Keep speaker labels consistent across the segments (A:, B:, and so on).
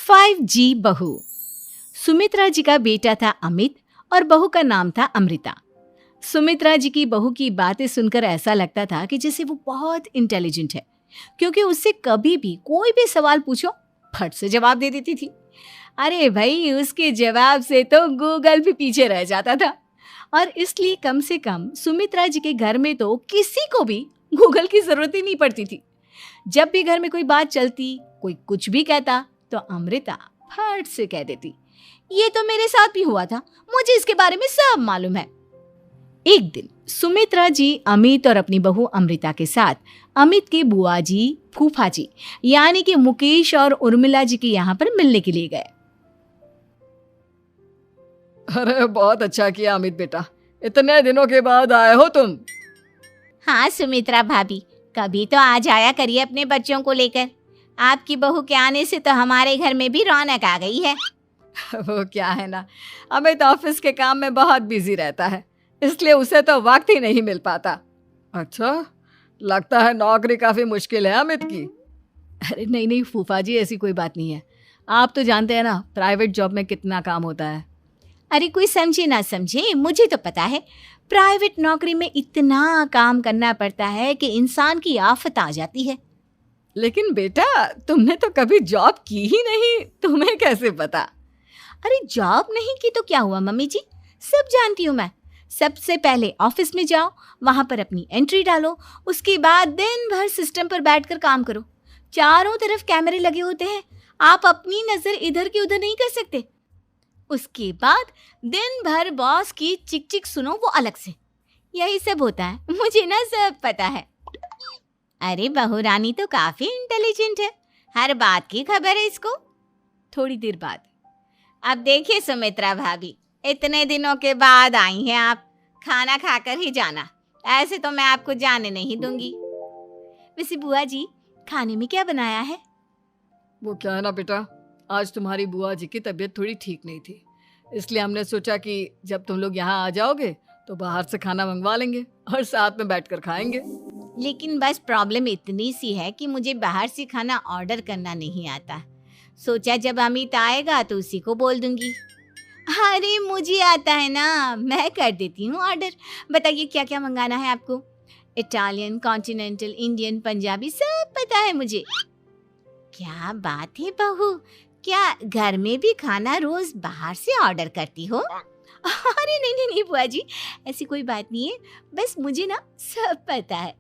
A: 5G बहू। सुमित्रा जी का बेटा था अमित और बहू का नाम था अमृता। सुमित्रा जी की बहू की बातें सुनकर ऐसा लगता था कि जैसे वो बहुत इंटेलिजेंट है, क्योंकि उससे कभी भी कोई भी सवाल पूछो फट से जवाब दे देती थी। अरे भाई, उसके जवाब से तो गूगल भी पीछे रह जाता था। और इसलिए कम से कम सुमित्रा जी के घर में तो किसी को भी गूगल की जरूरत ही नहीं पड़ती थी। जब भी घर में कोई बात चलती, कोई कुछ भी कहता, तो अमृता फट से कह देती, ये तो मेरे साथ भी हुआ था, मुझे इसके बारे में सब मालूम है। एक दिन सुमित्रा जी अमित और अपनी बहू अमृता के साथ अमित के बुआ जी, फूफा जी यानी कि मुकेश और उर्मिला जी के यहाँ पर मिलने के लिए गए।
B: अरे बहुत अच्छा किया अमित बेटा, इतने दिनों के बाद आए हो तुम।
C: हाँ सुमित्रा भाभी, कभी तो आ जाया करिए अपने बच्चों को लेकर। आपकी बहू के आने से तो हमारे घर में भी रौनक आ गई है।
B: वो क्या है ना, अमित ऑफिस के काम में बहुत बिजी रहता है, इसलिए उसे तो वक्त ही नहीं मिल पाता। अच्छा, लगता है नौकरी काफी मुश्किल है अमित की।
A: अरे नहीं फूफा जी, ऐसी कोई बात नहीं है। आप तो जानते हैं ना प्राइवेट जॉब में कितना काम होता है।
C: अरे कोई समझे ना समझे, मुझे तो पता है प्राइवेट नौकरी में इतना काम करना पड़ता है कि इंसान की आफत आ जाती है।
B: लेकिन बेटा, तुमने तो कभी जॉब की ही नहीं, तुम्हें कैसे पता?
C: अरे जॉब नहीं की तो क्या हुआ मम्मी जी, सब जानती हूँ मैं। सबसे पहले ऑफिस में जाओ, वहां पर अपनी एंट्री डालो, उसके बाद दिन भर सिस्टम पर बैठकर काम करो। चारों तरफ कैमरे लगे होते हैं, आप अपनी नजर इधर की उधर नहीं कर सकते। उसके बाद दिन भर बॉस की चिक चिक सुनो, वो अलग से। यही सब होता है, मुझे ना सब पता है। अरे बहू रानी तो काफी इंटेलिजेंट है, हर बात की खबर है इसको।
A: थोड़ी देर बाद,
C: अब देखिए सुमित्रा भाभी, इतने दिनों के बाद आई हैं आप, खाना खाकर ही जाना, ऐसे तो मैं आपको जाने नहीं दूंगी।
A: वैसे बुआ जी, खाने में क्या बनाया है?
B: वो क्या है ना बेटा, आज तुम्हारी बुआ जी की तबीयत थोड़ी ठीक नहीं थी, इसलिए हमने सोचा कि जब तुम लोग यहाँ आ जाओगे तो बाहर से खाना मंगवा लेंगे और साथ में बैठकर खाएंगे।
C: लेकिन बस प्रॉब्लम इतनी सी है कि मुझे बाहर से खाना ऑर्डर करना नहीं आता। सोचा जब अमित आएगा तो उसी को बोल दूंगी। अरे मुझे आता है ना, मैं कर देती हूँ ऑर्डर। बताइए क्या क्या मंगाना है आपको? इटालियन, कॉन्टिनेंटल, इंडियन, पंजाबी, सब पता है मुझे। क्या बात है बहू, क्या घर में भी खाना रोज बाहर से ऑर्डर करती हो?
A: अरे नहीं बुआ जी, ऐसी कोई बात नहीं है, बस मुझे ना सब पता है।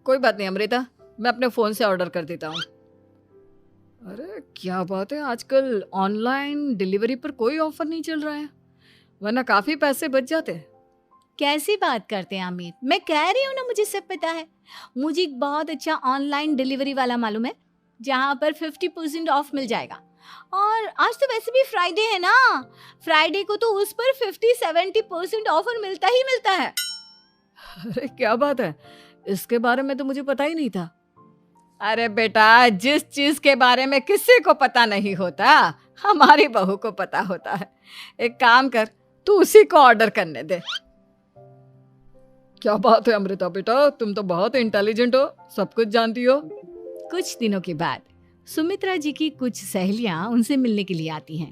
B: कोई बात नहीं अमृता, मैं अपने फोन से ऑर्डर कर देता हूँ। अरे क्या बात है, आजकल ऑनलाइन डिलीवरी पर कोई ऑफर नहीं चल रहा है, वरना काफी पैसे बच जाते हैं।
A: कैसी बात करते हैं अमित, मैं कह रही हूँ ना मुझे सब पता है। मुझे एक बहुत अच्छा ऑनलाइन डिलीवरी वाला मालूम है, जहाँ पर 50% ऑफ मिल जाएगा। और आज तो वैसे भी फ्राइडे है ना, फ्राइडे को तो उस पर 50-70% ऑफर मिलता ही मिलता है।
B: अरे क्या बात है, इसके बारे में तो मुझे पता ही नहीं था। अरे बेटा, जिस चीज के बारे में किसी को पता नहीं होता, हमारी बहू को पता होता है। एक काम कर, तू उसी को ऑर्डर करने दे। क्या बात है अमृता बेटा, तुम तो बहुत इंटेलिजेंट हो, सब कुछ जानती हो।
A: कुछ दिनों के बाद सुमित्रा जी की कुछ सहेलियां उनसे मिलने के लिए आती हैं।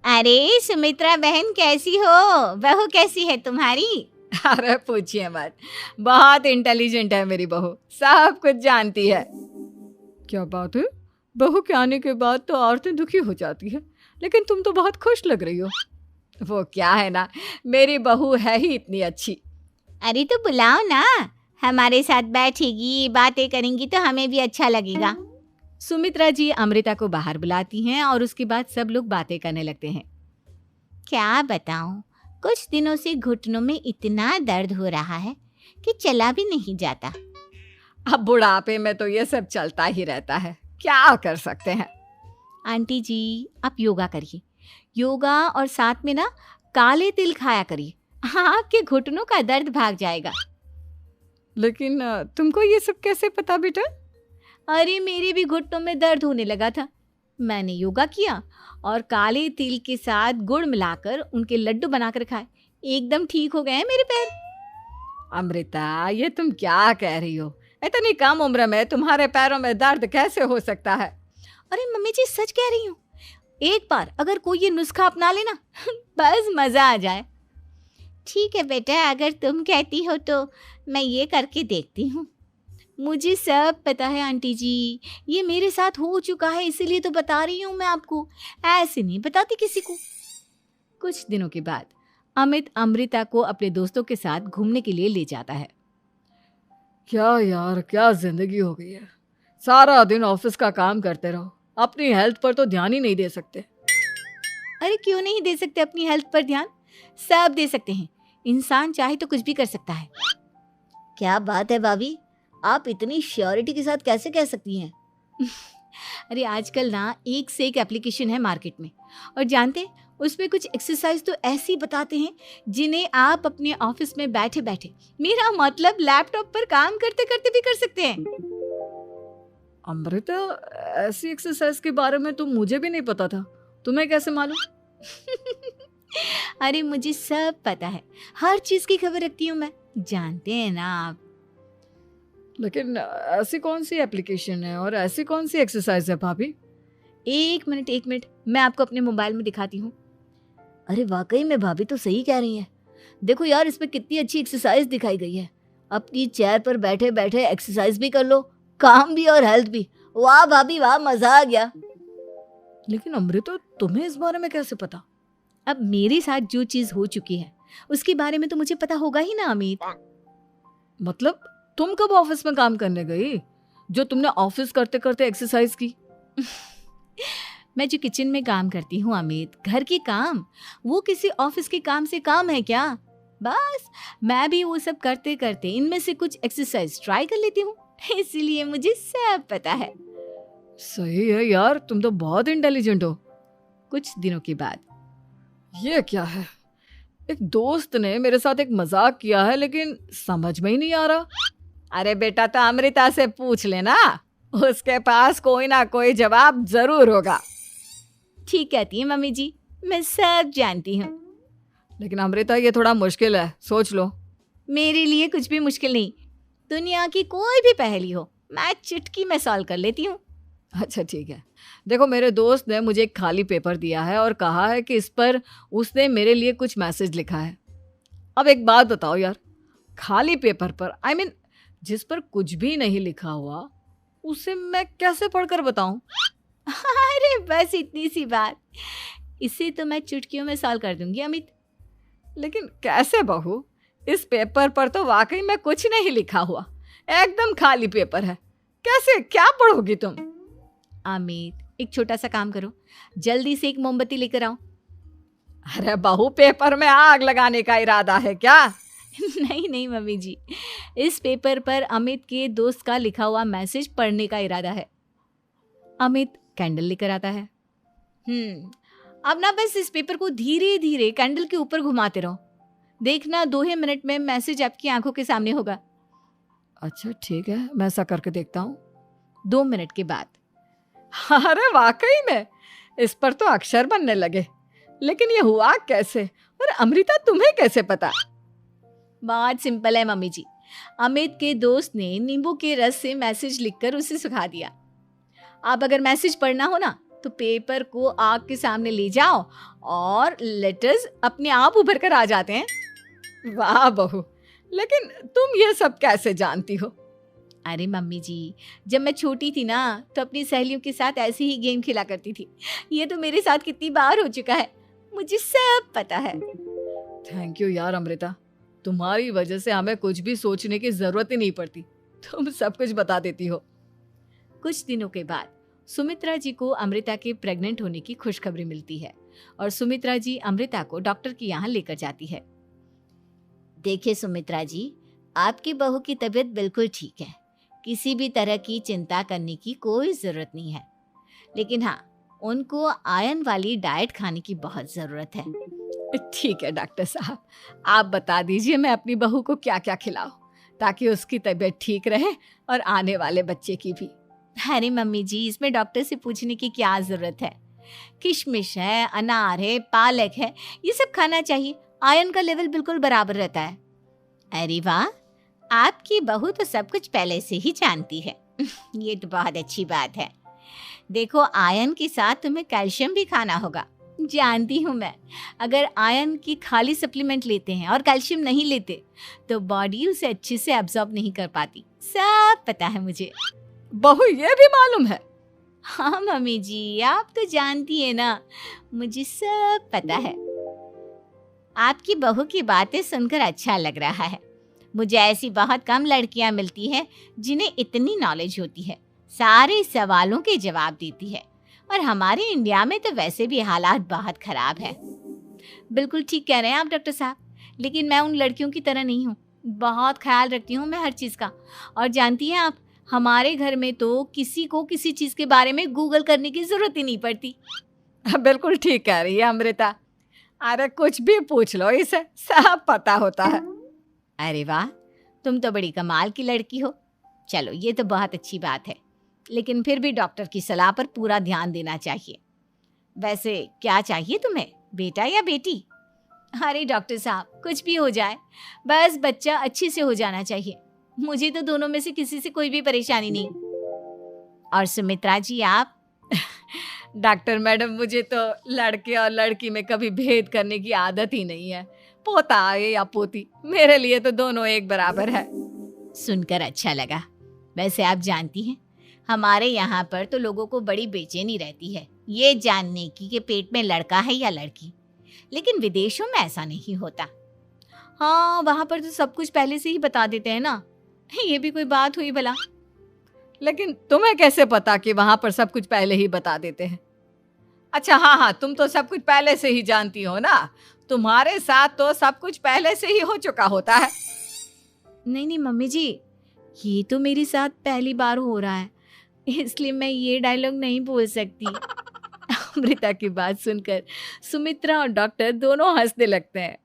C: अरे सुमित्रा बहन कैसी हो, बहू कैसी है तुम्हारी?
B: अरे पूछिए मत, बहुत इंटेलिजेंट है मेरी बहू, सब कुछ जानती है। क्या बात है, बहू के आने के बाद तो औरतें दुखी हो जाती है, लेकिन तुम तो बहुत खुश लग रही हो। वो क्या है ना, मेरी बहू है ही इतनी अच्छी।
C: अरे तो बुलाओ ना, हमारे साथ बैठेगी, बातें करेंगी तो हमें भी अच्छा लगेगा।
A: सुमित्रा जी अमृता को बाहर बुलाती हैं और उसके बाद सब लोग बातें करने लगते हैं।
C: क्या बताऊं, कुछ दिनों से घुटनों में इतना दर्द हो रहा है कि चला भी नहीं जाता।
B: अब बुढ़ापे में तो ये सब चलता ही रहता है, क्या कर सकते हैं।
A: आंटी जी, आप योगा करिए, योगा और साथ में ना काले तिल खाया करिए, आपके घुटनों का दर्द भाग जाएगा।
B: लेकिन तुमको ये सब कैसे पता बेटा?
A: अरे मेरे भी घुटनों में दर्द होने लगा था, मैंने योगा किया और काले तिल के साथ गुड़ मिलाकर उनके लड्डू बनाकर खाए, एकदम ठीक हो गए हैं मेरे पैर।
B: अमृता, ये तुम क्या कह रही हो? इतनी कम उम्र में तुम्हारे पैरों में दर्द कैसे हो सकता है?
C: अरे मम्मी जी सच कह रही हूँ, एक बार अगर कोई ये नुस्खा अपना लेना बस मज़ा आ जाए। ठीक है बेटा, अगर तुम कहती हो तो मैं ये करके देखती हूँ। मुझे सब पता है आंटी जी, ये मेरे साथ हो चुका है, इसीलिए तो बता रही हूँ मैं आपको, ऐसे नहीं बताती किसी को।
A: कुछ दिनों के बाद अमित अमृता को अपने दोस्तों के साथ घूमने के लिए ले जाता है।
B: क्या यार, क्या जिंदगी हो गई है। सारा दिन ऑफिस का काम करते रहो, अपनी हेल्थ पर तो ध्यान ही नहीं दे सकते।
A: अरे क्यों नहीं दे सकते अपनी हेल्थ पर ध्यान? सब दे सकते हैं, इंसान चाहे तो कुछ भी कर सकता है।
C: क्या बात है भाभी, आप इतनी श्योरिटी के साथ कैसे कह सकती हैं?
A: अरे आजकल ना एक से एक एप्लीकेशन है मार्केट में, और जानते हैं उसमें कुछ एक्सरसाइज तो ऐसी बताते हैं जिन्हें आप अपने ऑफिस में बैठे बैठे, मेरा मतलब लैपटॉप पर काम करते करते भी कर सकते हैं।
B: अमृता, ऐसी एक्सरसाइज के बारे में तो मुझे भी नहीं पता था, तुम्हें कैसे मालूम?
A: अरे मुझे सब पता है, हर चीज की खबर रखती हूँ मैं, जानते हैं ना आप।
B: लेकिन ऐसी कौन सी एप्लीकेशन है और ऐसी कौन सी एक्सरसाइज है भाभी?
A: एक मिनट, मैं आपको अपने मोबाइल में दिखाती हूँ।
C: अरे वाकई में भाभी तो सही कह रही हैं। देखो यार, इसमें कितनी अच्छी एक्सरसाइज दिखाई गई है। अपनी चेयर पर बैठे बैठे एक्सरसाइज भी कर लो, काम भी और हेल्थ भी। वाह भाभी वाह, मजा आ गया।
B: लेकिन अमृता, तुम्हें इस बारे में कैसे पता?
A: अब मेरे साथ जो चीज हो चुकी है उसके बारे में तो मुझे पता होगा ही ना अमित।
B: मतलब तुम कब ऑफिस में काम करने गई जो तुमने ऑफिस करते करते एक्सरसाइज की?
A: मैं जो किचन में काम करती हूँ अमित, घर के काम, वो किसी ऑफिस के काम से काम है क्या? बस मैं भी वो सब करते करते इनमें से कुछ एक्सरसाइज ट्राई कर लेती हूँ, इसीलिए मुझे सब पता है।
B: सही है यार, तुम तो बहुत इंटेलिजेंट हो।
A: कुछ दिनों के बाद
B: ये क्या है, एक दोस्त ने मेरे साथ एक मजाक किया है लेकिन समझ में ही नहीं आ रहा।
A: अरे बेटा, तो अमृता से पूछ लेना, उसके पास कोई ना कोई जवाब जरूर होगा। ठीक कहती है मम्मी जी, मैं सब जानती हूँ।
B: लेकिन अमृता, ये थोड़ा मुश्किल है, सोच लो।
A: मेरे लिए कुछ भी मुश्किल नहीं, दुनिया की कोई भी पहेली हो मैं चुटकी में सॉल्व कर लेती हूँ।
B: अच्छा ठीक है, देखो मेरे दोस्त ने मुझे एक खाली पेपर दिया है और कहा है कि इस पर उसने मेरे लिए कुछ मैसेज लिखा है। अब एक बात बताओ यार, खाली पेपर पर, आई मीन जिस पर कुछ भी नहीं लिखा हुआ, उसे मैं कैसे पढ़कर बताऊं?
A: अरे बस इतनी सी बात, इसे तो मैं चुटकियों में सॉल्व कर दूंगी अमित।
B: लेकिन कैसे बहू, इस पेपर पर तो वाकई में कुछ नहीं लिखा हुआ, एकदम खाली पेपर है, कैसे, क्या पढ़ोगी तुम?
A: अमित, एक छोटा सा काम करो, जल्दी से एक मोमबत्ती लेकर आओ।
B: अरे बहू, पेपर में आग लगाने का इरादा है क्या?
A: नहीं मम्मी जी, इस पेपर पर अमित के दोस्त का लिखा हुआ मैसेज पढ़ने का इरादा है। अमित कैंडल लेकर आता है। अब ना बस इस पेपर को धीरे धीरे कैंडल के ऊपर घुमाते रहो, देखना 2 ही मिनट में मैसेज आपकी आंखों के सामने होगा।
B: अच्छा ठीक है, मैं ऐसा करके देखता हूँ।
A: 2 मिनट के बाद,
B: अरे वाकई में इस पर तो अक्षर बनने लगे, लेकिन ये हुआ कैसे? और अमृता, तुम्हें कैसे पता?
A: बहुत सिंपल है मम्मी जी, अमित के दोस्त ने नींबू के रस से मैसेज लिखकर उसे सुखा दिया। अब अगर मैसेज पढ़ना हो ना तो पेपर को आग के सामने ले जाओ और लेटर्स अपने आप उभर कर आ जाते हैं।
B: वाह बहू, लेकिन तुम ये सब कैसे जानती हो?
A: अरे मम्मी जी, जब मैं छोटी थी ना तो अपनी सहेलियों के साथ ऐसे ही गेम खेला करती थी। ये तो मेरे साथ कितनी बार हो चुका है, मुझे सब पता है।
B: थैंक यू यार अमृता, तुम्हारी वजह से हमें कुछ भी सोचने की जरूरत ही नहीं पड़ती, तुम सब कुछ बता देती हो।
A: कुछ दिनों के बाद सुमित्रा जी को अमृता के प्रेग्नेंट होने की खुशखबरी मिलती है और सुमित्रा जी अमृता को डॉक्टर के यहाँ लेकर जाती है।
C: देखिए सुमित्रा जी, आपकी बहू की तबीयत बिल्कुल ठीक है, किसी भी तरह की चिंता करने की कोई ज़रूरत नहीं है, लेकिन हाँ, उनको आयरन वाली डाइट खाने की बहुत ज़रूरत है।
B: ठीक है डॉक्टर साहब, आप बता दीजिए मैं अपनी बहू को क्या क्या खिलाऊं ताकि उसकी तबीयत ठीक रहे और आने वाले बच्चे की भी।
A: अरे मम्मी जी, इसमें डॉक्टर से पूछने की क्या ज़रूरत है, किशमिश है, अनार है, पालक है, ये सब खाना चाहिए, आयरन का लेवल बिल्कुल बराबर रहता है।
C: अरे वाह, आपकी बहू तो सब कुछ पहले से ही जानती है। ये तो बहुत अच्छी बात है। देखो, आयरन के साथ तुम्हें कैल्शियम भी खाना होगा। जानती हूँ मैं, अगर आयरन की खाली सप्लीमेंट लेते हैं और कैल्शियम नहीं लेते तो बॉडी उसे अच्छे से एब्जॉर्ब नहीं कर पाती। सब पता है मुझे।
B: बहू ये भी मालूम है?
C: हाँ मम्मी जी, आप तो जानती है ना, मुझे सब पता है। आपकी बहू की बातें सुनकर अच्छा लग रहा है। मुझे ऐसी बहुत कम लड़कियां मिलती हैं जिन्हें इतनी नॉलेज होती है, सारे सवालों के जवाब देती है। और हमारे इंडिया में तो वैसे भी हालात बहुत खराब है। बिल्कुल ठीक कह रहे हैं आप डॉक्टर साहब, लेकिन मैं उन लड़कियों की तरह नहीं हूँ। बहुत ख्याल रखती हूँ मैं हर चीज़ का। और जानती हैं आप, हमारे घर में तो किसी को किसी चीज़ के बारे में गूगल करने की ज़रूरत ही नहीं पड़ती।
B: बिल्कुल ठीक कह रही है अमृता। अरे कुछ भी पूछ लो इसे, सब पता होता है।
C: अरे वाह, तुम तो बड़ी कमाल की लड़की हो। चलो, ये तो बहुत अच्छी बात है, लेकिन फिर भी डॉक्टर की सलाह पर पूरा ध्यान देना चाहिए। वैसे क्या चाहिए तुम्हें, बेटा या बेटी? अरे डॉक्टर साहब, कुछ भी हो जाए, बस बच्चा अच्छे से हो जाना चाहिए। मुझे तो दोनों में से किसी से कोई भी परेशानी नहीं। और सुमित्रा जी, आप?
B: डॉक्टर मैडम, मुझे तो लड़के और लड़की में कभी भेद करने की आदत ही नहीं है। पोता आए या पोती, मेरे लिए तो दोनों एक बराबर है।
C: सुनकर अच्छा लगा। वैसे आप जानती हैं, हमारे यहाँ पर तो लोगों को बड़ी बेचैनी रहती है ये जानने की कि पेट में लड़का है या लड़की, लेकिन विदेशों में ऐसा नहीं होता।
A: हाँ, वहाँ पर तो सब कुछ पहले से ही बता देते हैं ना। ये भी कोई बात हुई भला?
B: लेकिन तुम्हें कैसे पता कि वहां पर सब कुछ पहले ही बता देते हैं? अच्छा हाँ, तुम तो सब कुछ पहले से ही जानती हो ना। तुम्हारे साथ तो सब कुछ पहले से ही हो चुका होता है।
A: नहीं मम्मी जी, ये तो मेरे साथ पहली बार हो रहा है, इसलिए मैं ये डायलॉग नहीं बोल सकती। अमृता की बात सुनकर सुमित्रा और डॉक्टर दोनों हंसने लगते हैं।